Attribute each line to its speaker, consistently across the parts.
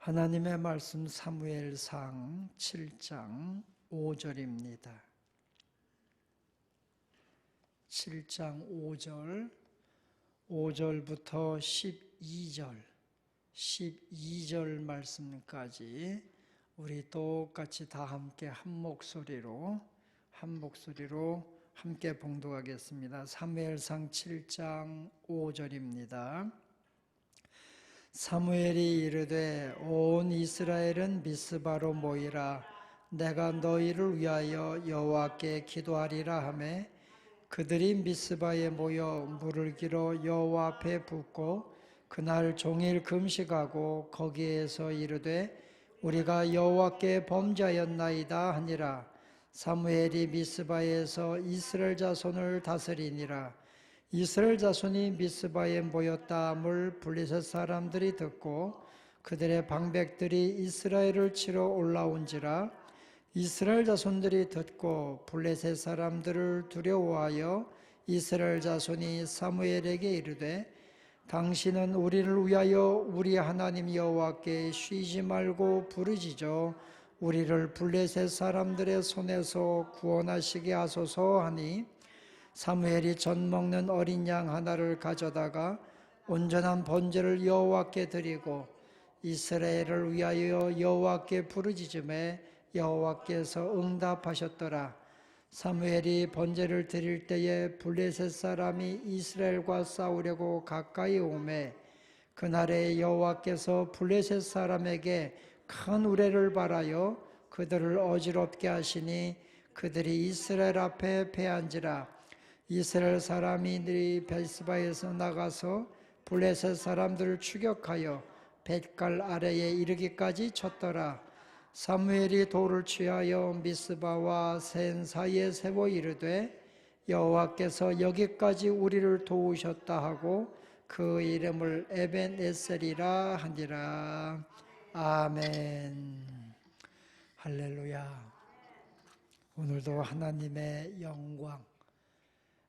Speaker 1: 하나님의 말씀 사무엘상 7장 5절입니다. 7장 5절부터 12절 말씀까지 우리 똑같이 다 함께 한 목소리로 함께 봉독하겠습니다. 사무엘상 7장 5절입니다. 사무엘이 이르되 온 이스라엘은 미스바로 모이라. 내가 너희를 위하여 여호와께 기도하리라 하매 그들이 미스바에 모여 물을 길어 여호와 앞에 붓고 그날 종일 금식하고 거기에서 이르되 우리가 여호와께 범죄하였나이다 하니라. 사무엘이 미스바에서 이스라엘 자손을 다스리니라. 이스라엘 자손이 미스바에 모였다 함을 블레셋 사람들이 듣고 그들의 방백들이 이스라엘을 치러 올라온지라. 이스라엘 자손들이 듣고 블레셋 사람들을 두려워하여 이스라엘 자손이 사무엘에게 이르되 당신은 우리를 위하여 우리 하나님 여호와께 쉬지 말고 부르짖어 우리를 블레셋 사람들의 손에서 구원하시게 하소서 하니 사무엘이 젖 먹는 어린 양 하나를 가져다가 온전한 번제를 여호와께 드리고 이스라엘을 위하여 여호와께 부르짖음에 여호와께서 응답하셨더라. 사무엘이 번제를 드릴 때에 블레셋 사람이 이스라엘과 싸우려고 가까이 오매 그날에 여호와께서 블레셋 사람에게 큰 우레를 발하여 그들을 어지럽게 하시니 그들이 이스라엘 앞에 패한지라. 이스라엘 사람들이 베스바에서 나가서 블레셋 사람들을 추격하여 벳갈 아래에 이르기까지 쳤더라. 사무엘이 돌을 취하여 미스바와 센 사이에 세워 이르되 여호와께서 여기까지 우리를 도우셨다 하고 그 이름을 에벤에셀이라 하니라. 아멘. 할렐루야. 오늘도 하나님의 영광,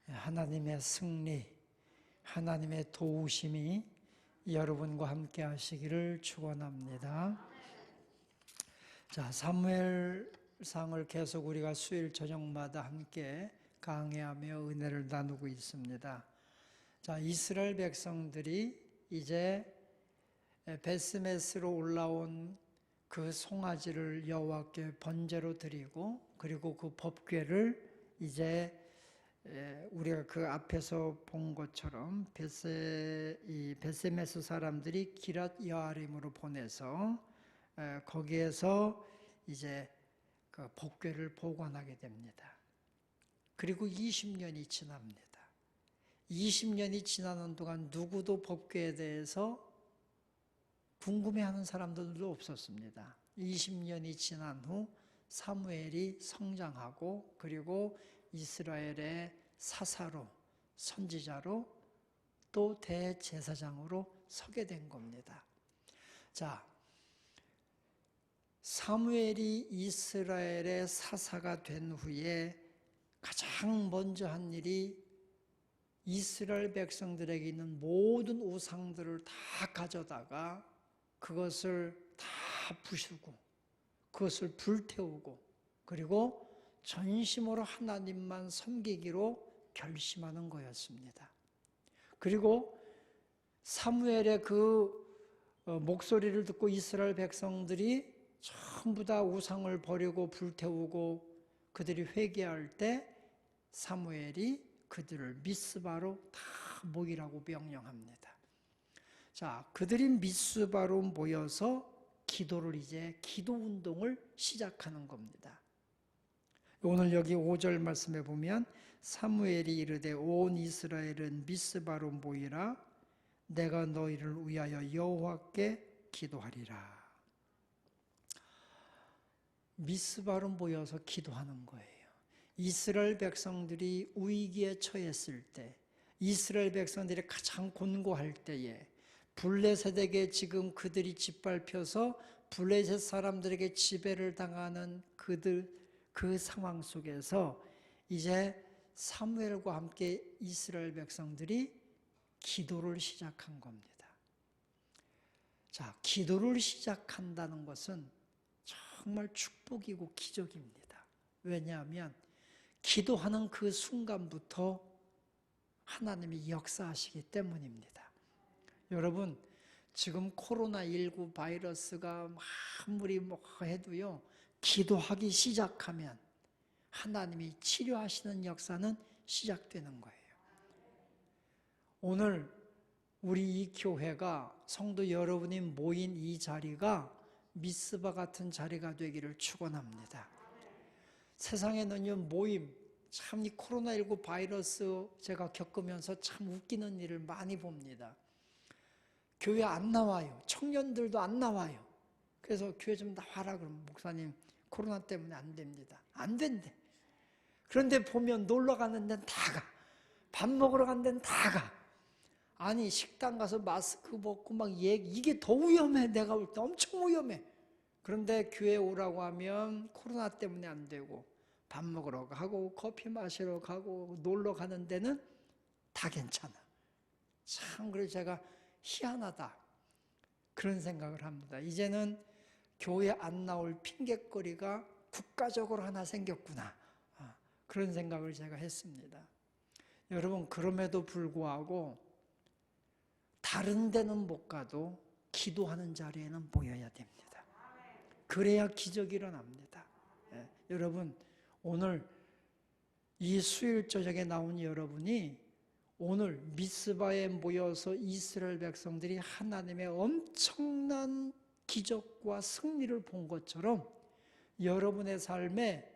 Speaker 1: 하나님의 승리, 하나님의 도우심이 여러분과 함께 하시기를 축원합니다. 자, 사무엘상을 계속 우리가 수요일 저녁마다 함께 강해하며 은혜를 나누고 있습니다. 자, 이스라엘 백성들이 이제 베스메스로 올라온 그 송아지를 여호와께 번제로 드리고 그리고 그 법궤를 이제 우리가 그 앞에서 본 것처럼 베세메스 사람들이 기랏 여아림으로 보내서 거기에서 이제 그 법궤를 보관하게 됩니다. 그리고 20년이 지납니다. 20년이 지나는 동안 누구도 법궤에 대해서 궁금해하는 사람들도 없었습니다. 20년이 지난 후 사무엘이 성장하고 그리고 이스라엘의 사사로, 선지자로 또 대제사장으로 서게 된 겁니다. 자, 사무엘이 이스라엘의 사사가 된 후에 가장 먼저 한 일이 이스라엘 백성들에게 있는 모든 우상들을 다 가져다가 그것을 다 부수고 그것을 불태우고 그리고 전심으로 하나님만 섬기기로 결심하는 거였습니다. 그리고 사무엘의 그 목소리를 듣고 이스라엘 백성들이 전부 다 우상을 버리고 불태우고 그들이 회개할 때 사무엘이 그들을 미스바로 다 모이라고 명령합니다. 자, 그들이 미스바로 모여서 기도 운동을 시작하는 겁니다. 오늘 여기 5절 말씀에 보면 사무엘이 이르되 온 이스라엘은 미스바로 모이라. 내가 너희를 위하여 여호와께 기도하리라. 미스바로 모여서 기도하는 거예요. 이스라엘 백성들이 위기에 처했을 때, 이스라엘 백성들이 가장 곤고할 때에 블레셋에게 지금 그들이 짓밟혀서 블레셋 사람들에게 지배를 당하는 그 상황 속에서 이제 사무엘과 함께 이스라엘 백성들이 기도를 시작한 겁니다. 자, 기도를 시작한다는 것은 정말 축복이고 기적입니다. 왜냐하면 기도하는 그 순간부터 하나님이 역사하시기 때문입니다. 여러분, 지금 코로나19 바이러스가 아무리 뭐 해도요, 기도하기 시작하면 하나님이 치료하시는 역사는 시작되는 거예요. 오늘 우리 이 교회가, 성도 여러분이 모인 이 자리가 미스바 같은 자리가 되기를 축원합니다. 세상에는요, 모임, 참 이 코로나19 바이러스 제가 겪으면서 참 웃기는 일을 많이 봅니다. 교회 안 나와요. 청년들도 안 나와요. 그래서 교회 좀 나와라 그러면 목사님 코로나 때문에 안 됩니다. 안 된대. 그런데 보면 놀러 가는 데는 다 가. 밥 먹으러 가는 데는 다 가. 아니 식당 가서 마스크 벗고 막 이게 더 위험해. 내가 볼 때 엄청 위험해. 그런데 교회 오라고 하면 코로나 때문에 안 되고 밥 먹으러 가고 커피 마시러 가고 놀러 가는 데는 다 괜찮아. 참 그래서 제가 희한하다 그런 생각을 합니다. 이제는 교회 안 나올 핑곗거리가 국가적으로 하나 생겼구나. 그런 생각을 제가 했습니다. 여러분, 그럼에도 불구하고 다른 데는 못 가도 기도하는 자리에는 모여야 됩니다. 그래야 기적이 일어납니다. 여러분, 오늘 이 수요일 저녁에 나온 여러분이 오늘 미스바에 모여서 이스라엘 백성들이 하나님의 엄청난 기적과 승리를 본 것처럼 여러분의 삶에,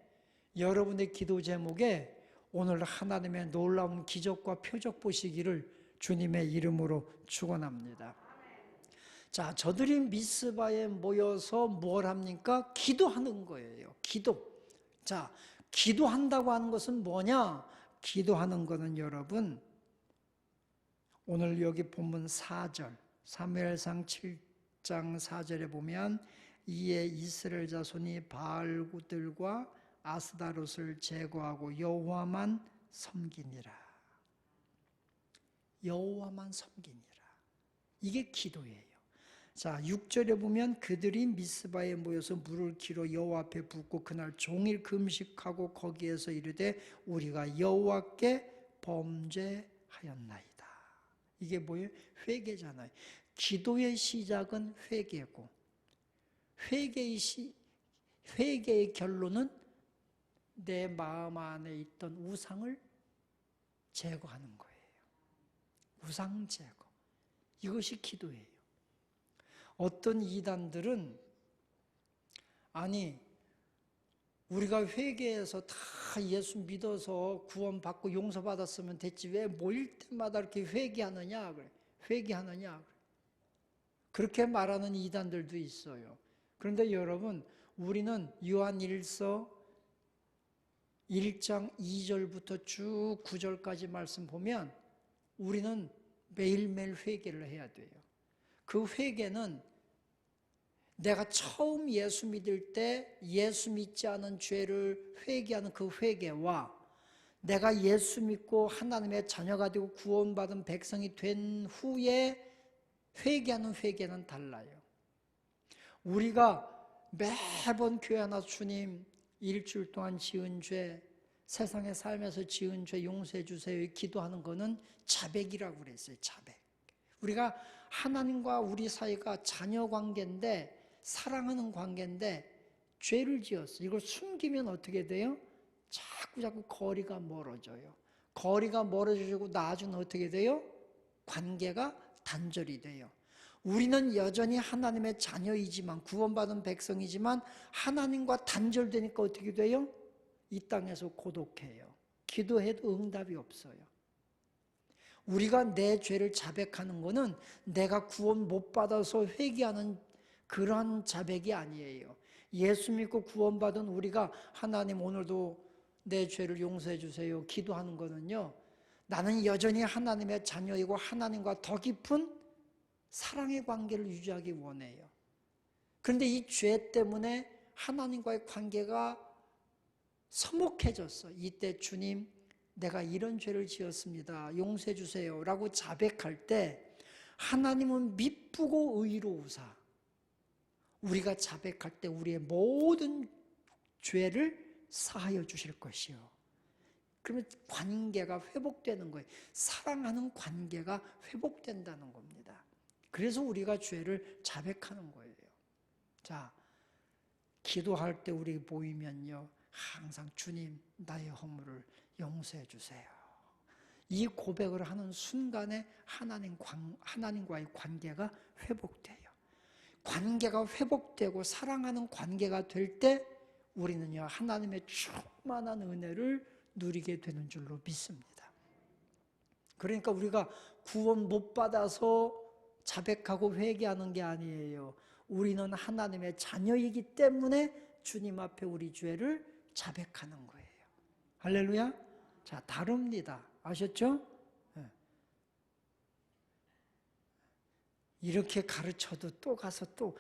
Speaker 1: 여러분의 기도 제목에 오늘 하나님의 놀라운 기적과 표적 보시기를 주님의 이름으로 축원합니다. 자, 저들이 미스바에 모여서 뭘 합니까? 기도하는 거예요. 기도. 자, 기도한다고 하는 것은 뭐냐? 기도하는 것은 여러분, 오늘 여기 본문 4절, 사무엘상 7장 4절에 보면 이에 이스라엘 자손이 바알들과 아스다롯을 제거하고 여호와만 섬기니라. 여호와만 섬기니라. 이게 기도예요. 자, 6절에 보면 그들이 미스바에 모여서 물을 기로 여호와 앞에 붓고 그날 종일 금식하고 거기에서 이르되 우리가 여호와께 범죄하였나이다. 이게 뭐예요? 회개잖아요. 기도의 시작은 회개고 회개의 결론은 내 마음 안에 있던 우상을 제거하는 거예요. 우상 제거. 이것이 기도예요. 어떤 이단들은 아니 우리가 회개해서 다 예수 믿어서 구원받고 용서받았으면 됐지 왜 모일 때마다 이렇게 회개하느냐 그래. 회개하느냐 그래. 그렇게 말하는 이단들도 있어요. 그런데 여러분, 우리는 요한일서 1장 2절부터 쭉 9절까지 말씀 보면 우리는 매일매일 회개를 해야 돼요. 그 회개는 내가 처음 예수 믿을 때 예수 믿지 않은 죄를 회개하는 그 회개와 내가 예수 믿고 하나님의 자녀가 되고 구원받은 백성이 된 후에 회개하는 회개는 달라요. 우리가 매번 교회 나와서 주님 일주일 동안 지은 죄, 세상에 살면서 지은 죄 용서해 주세요 기도하는 거는 자백이라고 그랬어요. 자백. 우리가 하나님과 우리 사이가 자녀 관계인데 사랑하는 관계인데 죄를 지었어요. 이걸 숨기면 어떻게 돼요? 자꾸 거리가 멀어져요. 거리가 멀어지고 나중에 어떻게 돼요? 관계가 단절이 돼요. 우리는 여전히 하나님의 자녀이지만 구원받은 백성이지만 하나님과 단절되니까 어떻게 돼요? 이 땅에서 고독해요. 기도해도 응답이 없어요. 우리가 내 죄를 자백하는 것은 내가 구원 못 받아서 회개하는 그런 자백이 아니에요. 예수 믿고 구원받은 우리가 하나님 오늘도 내 죄를 용서해 주세요 기도하는 거는요, 나는 여전히 하나님의 자녀이고 하나님과 더 깊은 사랑의 관계를 유지하기 원해요. 그런데 이 죄 때문에 하나님과의 관계가 서먹해졌어. 이때 주님 내가 이런 죄를 지었습니다 용서해 주세요 라고 자백할 때 하나님은 미쁘고 의로우사 우리가 자백할 때 우리의 모든 죄를 사하여 주실 것이요. 그러면 관계가 회복되는 거예요. 사랑하는 관계가 회복된다는 겁니다. 그래서 우리가 죄를 자백하는 거예요. 자, 기도할 때 우리 모이면요, 항상 주님 나의 허물을 용서해 주세요. 이 고백을 하는 순간에 하나님과의 관계가 회복돼요. 관계가 회복되고 사랑하는 관계가 될 때 우리는요, 하나님의 충만한 은혜를 누리게 되는 줄로 믿습니다. 그러니까 우리가 구원 못 받아서 자백하고 회개하는 게 아니에요. 우리는 하나님의 자녀이기 때문에 주님 앞에 우리 죄를 자백하는 거예요. 할렐루야. 자, 다릅니다. 아셨죠? 이렇게 가르쳐도 또 가서 또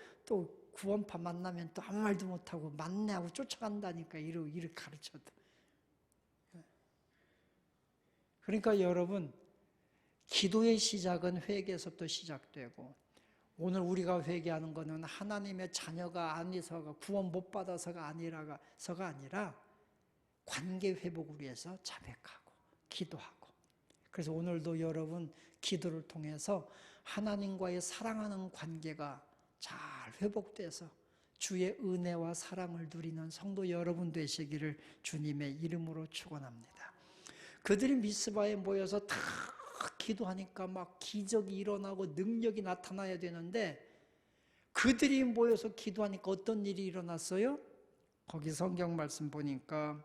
Speaker 1: 구원파 만나면 또 아무 말도 못하고 만나고 쫓아간다니까. 이렇게 가르쳐도. 그러니까 여러분, 기도의 시작은 회개에서부터 시작되고, 오늘 우리가 회개하는 것은 하나님의 자녀가 아니서가 구원 못 받아서가 아니라 관계 회복을 위해서 자백하고 기도하고. 그래서 오늘도 여러분 기도를 통해서 하나님과의 사랑하는 관계가 잘 회복돼서 주의 은혜와 사랑을 누리는 성도 여러분 되시기를 주님의 이름으로 축원합니다. 그들이 미스바에 모여서 다 기도하니까 막 기적이 일어나고 능력이 나타나야 되는데, 그들이 모여서 기도하니까 어떤 일이 일어났어요? 거기 성경 말씀 보니까,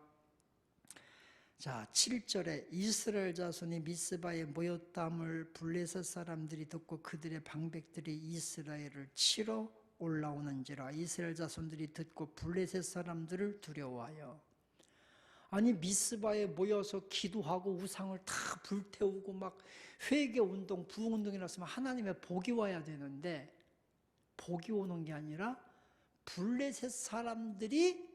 Speaker 1: 자, 7절에 이스라엘 자손이 미스바에 모였담을 블레셋 사람들이 듣고 그들의 방백들이 이스라엘을 치러 올라오는지라. 이스라엘 자손들이 듣고 블레셋 사람들을 두려워하여. 아니, 미스바에 모여서 기도하고 우상을 다 불태우고 막 회개운동, 부흥운동이 났으면 하나님의 복이 와야 되는데, 복이 오는 게 아니라 블레셋 사람들이,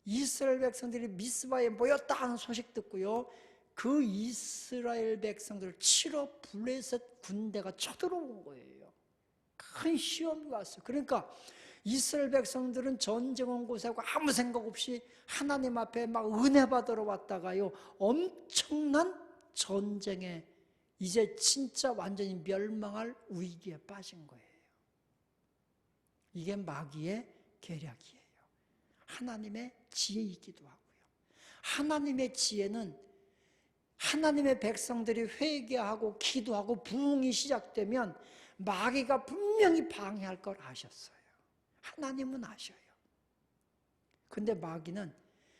Speaker 1: 이스라엘 백성들이 미스바에 모였다 하는 소식 듣고요, 그 이스라엘 백성들을 치러 블레셋 군대가 쳐들어온 거예요. 큰 시험이 왔어요. 그러니까 이스라엘 백성들은 전쟁 온 곳에 아무 생각 없이 하나님 앞에 막 은혜 받으러 왔다가요, 엄청난 전쟁에 이제 진짜 완전히 멸망할 위기에 빠진 거예요. 이게 마귀의 계략이에요. 하나님의 지혜이기도 하고요. 하나님의 지혜는 하나님의 백성들이 회개하고 기도하고 부흥이 시작되면 마귀가 분명히 방해할 걸 아셨어요. 하나님은 아셔요. 근데 마귀는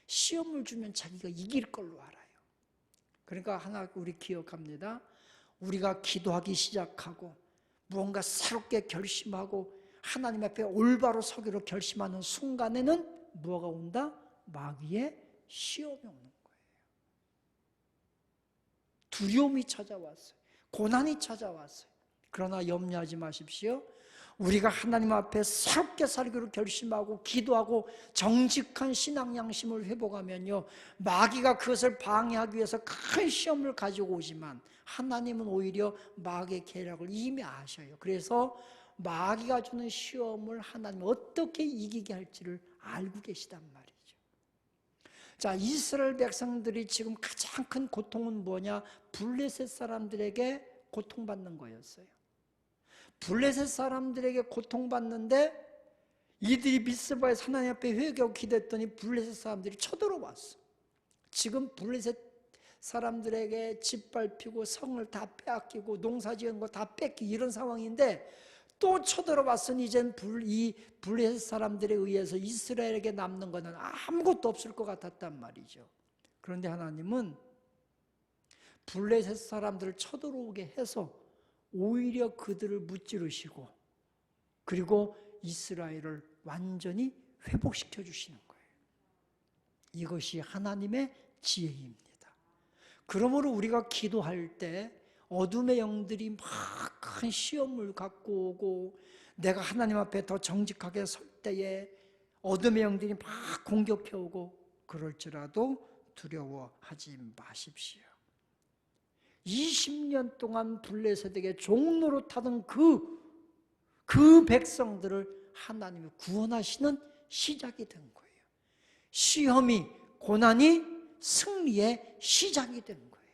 Speaker 1: 시험을 주면 자기가 이길 걸로 알아요. 그러니까 하나 우리 기억합니다. 우리가 기도하기 시작하고 무언가 새롭게 결심하고 하나님 앞에 올바로 서기로 결심하는 순간에는 뭐가 온다? 마귀의 시험이 오는 거예요. 두려움이 찾아왔어요. 고난이 찾아왔어요. 그러나 염려하지 마십시오. 우리가 하나님 앞에 새롭게 살기로 결심하고 기도하고 정직한 신앙 양심을 회복하면요, 마귀가 그것을 방해하기 위해서 큰 시험을 가지고 오지만 하나님은 오히려 마귀의 계략을 이미 아셔요. 그래서 마귀가 주는 시험을 하나님 어떻게 이기게 할지를 알고 계시단 말이죠. 자, 이스라엘 백성들이 지금 가장 큰 고통은 뭐냐? 블레셋 사람들에게 고통받는 거였어요. 블레셋 사람들에게 고통받는데 이들이 미스바에서 하나님 앞에 회개하고 기도했더니 블레셋 사람들이 쳐들어왔어. 지금 블레셋 사람들에게 집 밟히고 성을 다 빼앗기고 농사지은 거 다 뺏기고 이런 상황인데 또 쳐들어왔으니 이젠 이 블레셋 사람들에 의해서 이스라엘에게 남는 것은 아무것도 없을 것 같았단 말이죠. 그런데 하나님은 블레셋 사람들을 쳐들어오게 해서 오히려 그들을 무찌르시고 그리고 이스라엘을 완전히 회복시켜 주시는 거예요. 이것이 하나님의 지혜입니다. 그러므로 우리가 기도할 때 어둠의 영들이 막 큰 시험을 갖고 오고 내가 하나님 앞에 더 정직하게 설 때에 어둠의 영들이 막 공격해 오고 그럴지라도 두려워하지 마십시오. 20년 동안 블레셋에게 종로로 타던 그 백성들을 하나님이 구원하시는 시작이 된 거예요. 시험이, 고난이 승리의 시작이 된 거예요.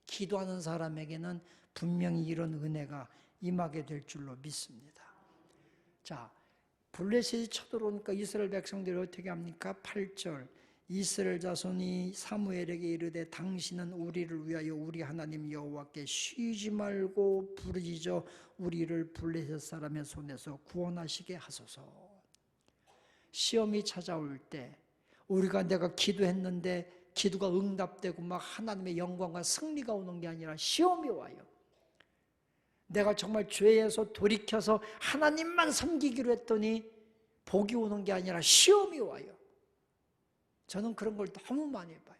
Speaker 1: 기도하는 사람에게는 분명히 이런 은혜가 임하게 될 줄로 믿습니다. 자, 블레셋이 쳐들어오니까 이스라엘 백성들이 어떻게 합니까? 8절, 이스라엘 자손이 사무엘에게 이르되 당신은 우리를 위하여 우리 하나님 여호와께 쉬지 말고 부르짖어 우리를 블레셋 사람의 손에서 구원하시게 하소서. 시험이 찾아올 때 내가 기도했는데 기도가 응답되고 막 하나님의 영광과 승리가 오는 게 아니라 시험이 와요. 내가 정말 죄에서 돌이켜서 하나님만 섬기기로 했더니 복이 오는 게 아니라 시험이 와요. 저는 그런 걸 너무 많이 봐요.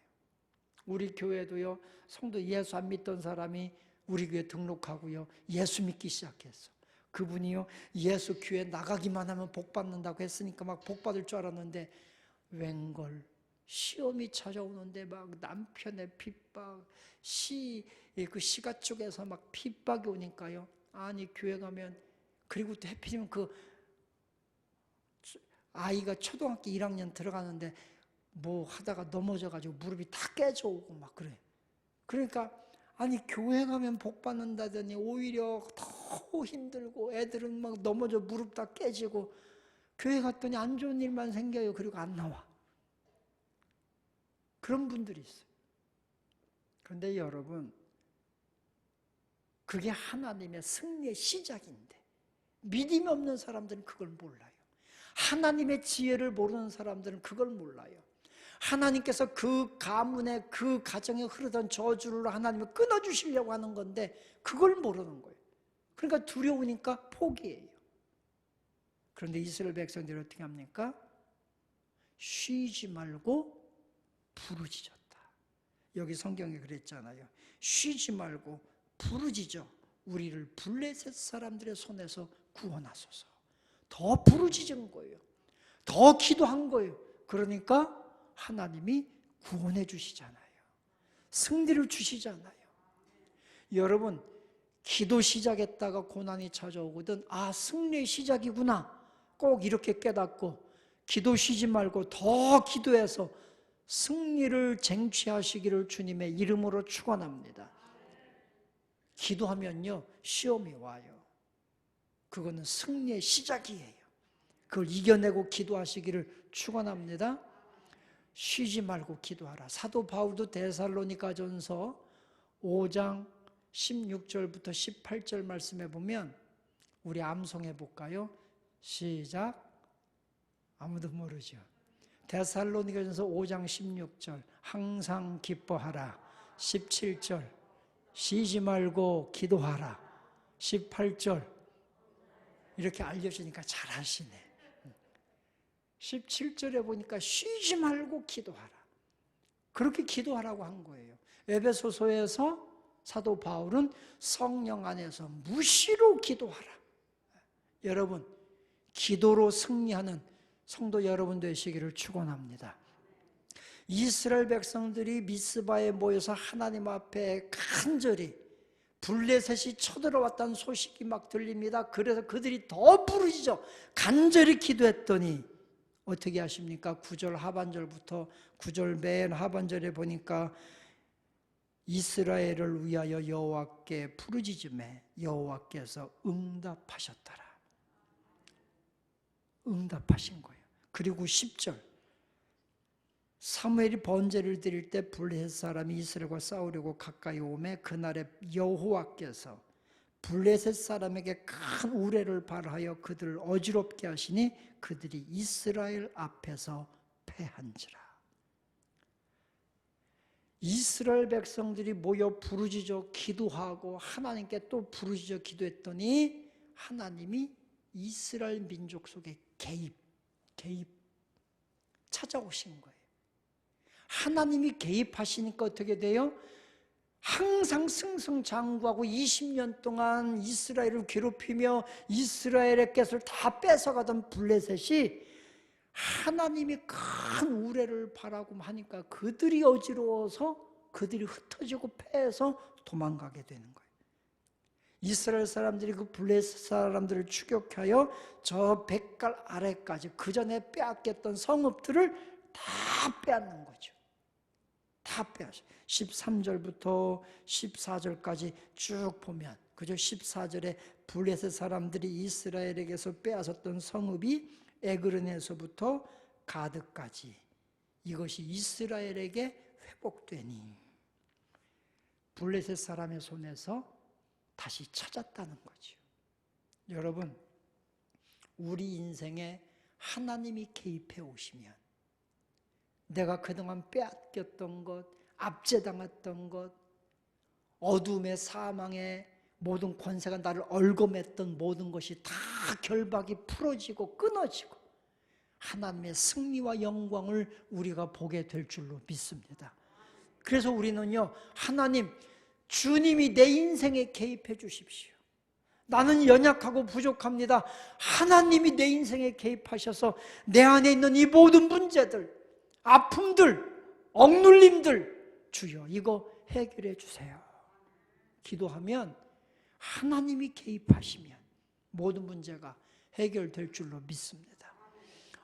Speaker 1: 우리 교회도요, 성도 예수 안 믿던 사람이 우리 교회 등록하고요, 예수 믿기 시작했어. 그분이요, 예수 교회 나가기만 하면 복 받는다고 했으니까 막 복 받을 줄 알았는데 웬걸 시험이 찾아오는데 막 남편의 핍박, 그 시가 쪽에서 막 핍박이 오니까요. 아니 교회 가면, 그리고 또 해필이면 그 아이가 초등학교 1학년 들어가는데 뭐 하다가 넘어져가지고 무릎이 다 깨져오고 막 그래. 그러니까 아니 교회 가면 복 받는다더니 오히려 더 힘들고 애들은 막 넘어져 무릎 다 깨지고 교회 갔더니 안 좋은 일만 생겨요. 그리고 안 나와. 그런 분들이 있어요. 그런데 여러분, 그게 하나님의 승리의 시작인데 믿음이 없는 사람들은 그걸 몰라요. 하나님의 지혜를 모르는 사람들은 그걸 몰라요. 하나님께서 그 가문에, 그 가정에 흐르던 저주를 하나님이 끊어주시려고 하는 건데 그걸 모르는 거예요. 그러니까 두려우니까 포기해요. 그런데 이스라엘 백성들이 어떻게 합니까? 쉬지 말고 부르짖었다. 여기 성경에 그랬잖아요. 쉬지 말고 부르짖어 우리를 블레셋 사람들의 손에서 구원하소서. 더 부르짖은 거예요. 더 기도한 거예요. 그러니까 하나님이 구원해 주시잖아요. 승리를 주시잖아요. 여러분, 기도 시작했다가 고난이 찾아오거든, 아, 승리의 시작이구나, 꼭 이렇게 깨닫고 기도 쉬지 말고 더 기도해서 승리를 쟁취하시기를 주님의 이름으로 축원합니다. 기도하면요, 시험이 와요. 그거는 승리의 시작이에요. 그걸 이겨내고 기도하시기를 축원합니다. 쉬지 말고 기도하라. 사도 바울도 데살로니가전서 5장 16절부터 18절 말씀해 보면, 우리 암송해 볼까요? 시작. 아무도 모르죠. 데살로니가전서 5장 16절, 항상 기뻐하라. 17절, 쉬지 말고 기도하라. 18절, 이렇게 알려주니까 잘하시네. 17절에 보니까 쉬지 말고 기도하라. 그렇게 기도하라고 한 거예요. 에베소서에서 사도 바울은 성령 안에서 무시로 기도하라. 여러분, 기도로 승리하는 성도 여러분 되시기를 축원합니다. 이스라엘 백성들이 미스바에 모여서 하나님 앞에 간절히, 블레셋이 쳐들어왔다는 소식이 막 들립니다. 그래서 그들이 더 부르짖어 간절히 기도했더니 어떻게 하십니까? 9절 하반절부터 9절 맨 하반절에 보니까 이스라엘을 위하여 여호와께 부르짖음에 여호와께서 응답하셨더라. 응답하신 거예요. 그리고 10절, 사무엘이 번제를 드릴 때 블레셋 사람이 이스라엘과 싸우려고 가까이 오매 그날에 여호와께서 블레셋 사람에게 큰 우레를 발하여 그들을 어지럽게 하시니 그들이 이스라엘 앞에서 패한지라. 이스라엘 백성들이 모여 부르짖어 기도하고 하나님께 또 부르짖어 기도했더니 하나님이 이스라엘 민족 속에 개입 찾아오신 거예요. 하나님이 개입하시니까 어떻게 돼요? 항상 승승장구하고 20년 동안 이스라엘을 괴롭히며 이스라엘의 것을 다 뺏어가던 블레셋이 하나님이 큰 우레를 바라고 하니까 그들이 어지러워서 그들이 흩어지고 패해서 도망가게 되는 거예요. 이스라엘 사람들이 그 블레셋 사람들을 추격하여 저 백갈 아래까지 그 전에 빼앗겼던 성읍들을 다 빼앗는 거죠. 다 빼앗어. 13절부터 14절까지 쭉 보면 그죠? 14절에 블레셋 사람들이 이스라엘에게서 빼앗았던 성읍이 에그른에서부터 가드까지 이것이 이스라엘에게 회복되니 블레셋 사람의 손에서 다시 찾았다는 거죠. 여러분, 우리 인생에 하나님이 개입해 오시면 내가 그동안 빼앗겼던 것, 압제당했던 것, 어둠의 사망의 모든 권세가 나를 얽어맸던 모든 것이 다 결박이 풀어지고 끊어지고 하나님의 승리와 영광을 우리가 보게 될 줄로 믿습니다. 그래서 우리는요, 하나님, 주님이 내 인생에 개입해 주십시오. 나는 연약하고 부족합니다. 하나님이 내 인생에 개입하셔서 내 안에 있는 이 모든 문제들, 아픔들, 억눌림들 주여 이거 해결해 주세요. 기도하면 하나님이 개입하시면 모든 문제가 해결될 줄로 믿습니다.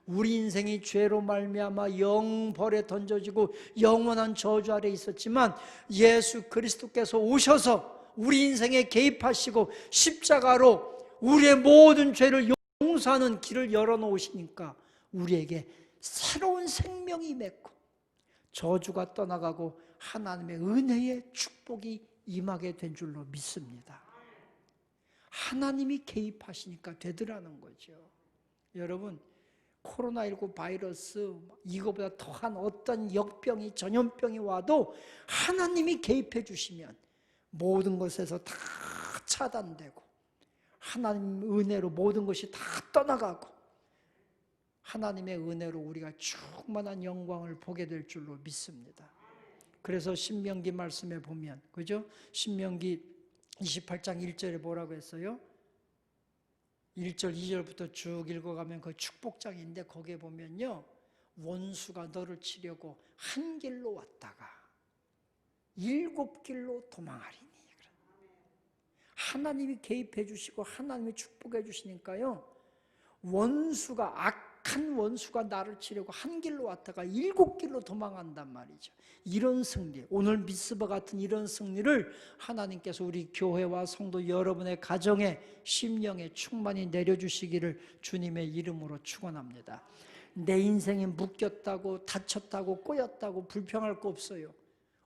Speaker 1: 우리 인생이 죄로 말미암아 영벌에 던져지고 영원한 저주 아래 있었지만 예수 그리스도께서 오셔서 우리 인생에 개입하시고 십자가로 우리의 모든 죄를 용서하는 길을 열어놓으시니까 우리에게 새로운 생명이 맺고 저주가 떠나가고 하나님의 은혜의 축복이 임하게 된 줄로 믿습니다. 하나님이 개입하시니까 되더라는 거죠. 여러분, 코로나19 바이러스 이거보다 더한 어떤 역병이 전염병이 와도 하나님이 개입해 주시면 모든 것에서 다 차단되고 하나님 은혜로 모든 것이 다 떠나가고 하나님의 은혜로 우리가 충만한 영광을 보게 될 줄로 믿습니다. 그래서 신명기 말씀에 보면 그죠? 신명기 28장 1절에 뭐라고 했어요? 1절, 2절부터 쭉 읽어가면 그 축복장인데 거기에 보면요, 원수가 너를 치려고 한 길로 왔다가 7길로 도망하리니. 하나님이 개입해 주시고 하나님이 축복해 주시니까요, 악한 원수가 나를 치려고 한 길로 왔다가 7길로 도망한단 말이죠. 이런 승리, 오늘 미스바 같은 이런 승리를 하나님께서 우리 교회와 성도 여러분의 가정에 심령에 충만히 내려주시기를 주님의 이름으로 축원합니다. 내 인생이 묶였다고 다쳤다고 꼬였다고 불평할 거 없어요.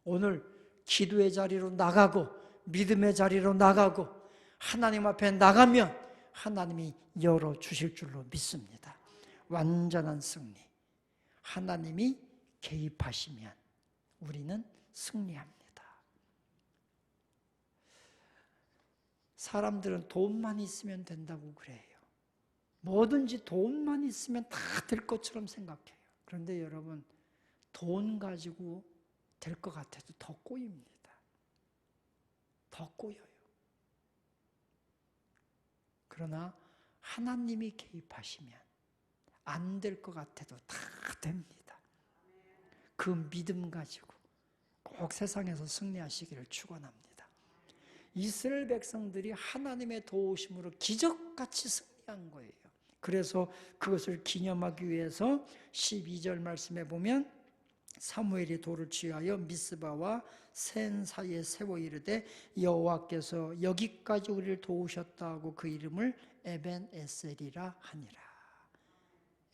Speaker 1: 오늘 기도의 자리로 나가고 믿음의 자리로 나가고 하나님 앞에 나가면 하나님이 열어주실 줄로 믿습니다. 완전한 승리. 하나님이 개입하시면 우리는 승리합니다. 사람들은 돈만 있으면 된다고 그래요. 뭐든지 돈만 있으면 다 될 것처럼 생각해요. 그런데 여러분, 돈 가지고 될 것 같아도 더 꼬입니다. 더 꼬여요. 그러나 하나님이 개입하시면 안 될 것 같아도 다 됩니다. 그 믿음 가지고 꼭 세상에서 승리하시기를 축원합니다. 이스라엘 백성들이 하나님의 도우심으로 기적같이 승리한 거예요. 그래서 그것을 기념하기 위해서 12절 말씀에 보면 사무엘이 돌을 취하여 미스바와 센 사이에 세워 이르되 여호와께서 여기까지 우리를 도우셨다 하고 그 이름을 에벤에셀이라 하니라.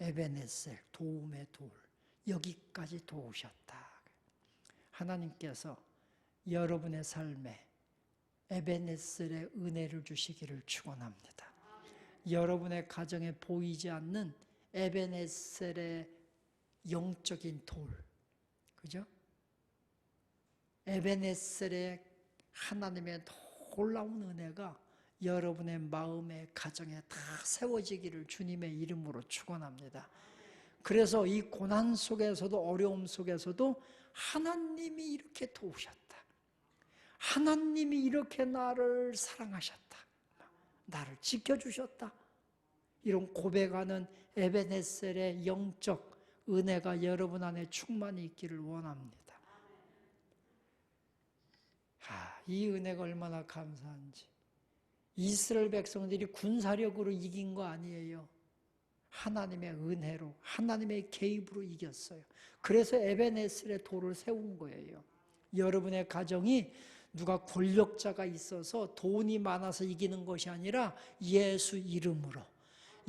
Speaker 1: 에벤에셀, 도움의 돌, 여기까지 도우셨다. 하나님께서 여러분의 삶에 에벤에셀의 은혜를 주시기를 축원합니다. 여러분의 가정에 보이지 않는 에벤에셀의 영적인 돌, 그죠? 에벤에셀의 하나님의 놀라운 은혜가 여러분의 마음에 가정에 다 세워지기를 주님의 이름으로 축원합니다. 그래서 이 고난 속에서도 어려움 속에서도 하나님이 이렇게 도우셨다. 하나님이 이렇게 나를 사랑하셨다. 나를 지켜주셨다. 이런 고백하는 에벤에셀의 영적 은혜가 여러분 안에 충만히 있기를 원합니다. 이 은혜가 얼마나 감사한지. 이스라엘 백성들이 군사력으로 이긴 거 아니에요. 하나님의 은혜로, 하나님의 개입으로 이겼어요. 그래서 에벤에셀의 돌을 세운 거예요. 여러분의 가정이 누가 권력자가 있어서 돈이 많아서 이기는 것이 아니라 예수 이름으로,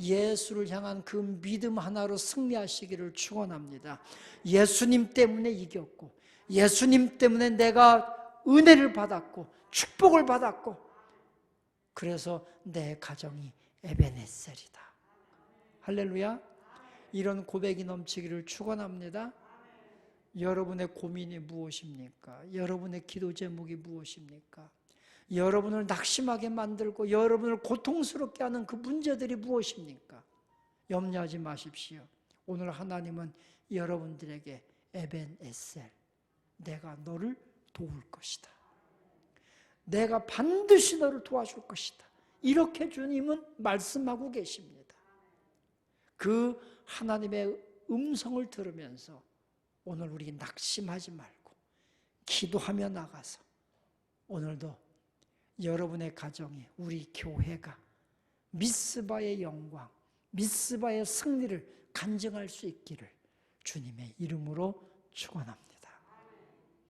Speaker 1: 예수를 향한 그 믿음 하나로 승리하시기를 축원합니다. 예수님 때문에 이겼고, 예수님 때문에 내가 은혜를 받았고 축복을 받았고, 그래서 내 가정이 에벤에셀이다. 할렐루야. 이런 고백이 넘치기를 축원합니다. 여러분의 고민이 무엇입니까? 여러분의 기도 제목이 무엇입니까? 여러분을 낙심하게 만들고 여러분을 고통스럽게 하는 그 문제들이 무엇입니까? 염려하지 마십시오. 오늘 하나님은 여러분들에게 에벤에셀, 내가 너를 도울 것이다. 내가 반드시 너를 도와줄 것이다. 이렇게 주님은 말씀하고 계십니다. 그 하나님의 음성을 들으면서 오늘 우리 낙심하지 말고 기도하며 나가서 오늘도 여러분의 가정이, 우리 교회가 미스바의 영광, 미스바의 승리를 간증할 수 있기를 주님의 이름으로 축원합니다.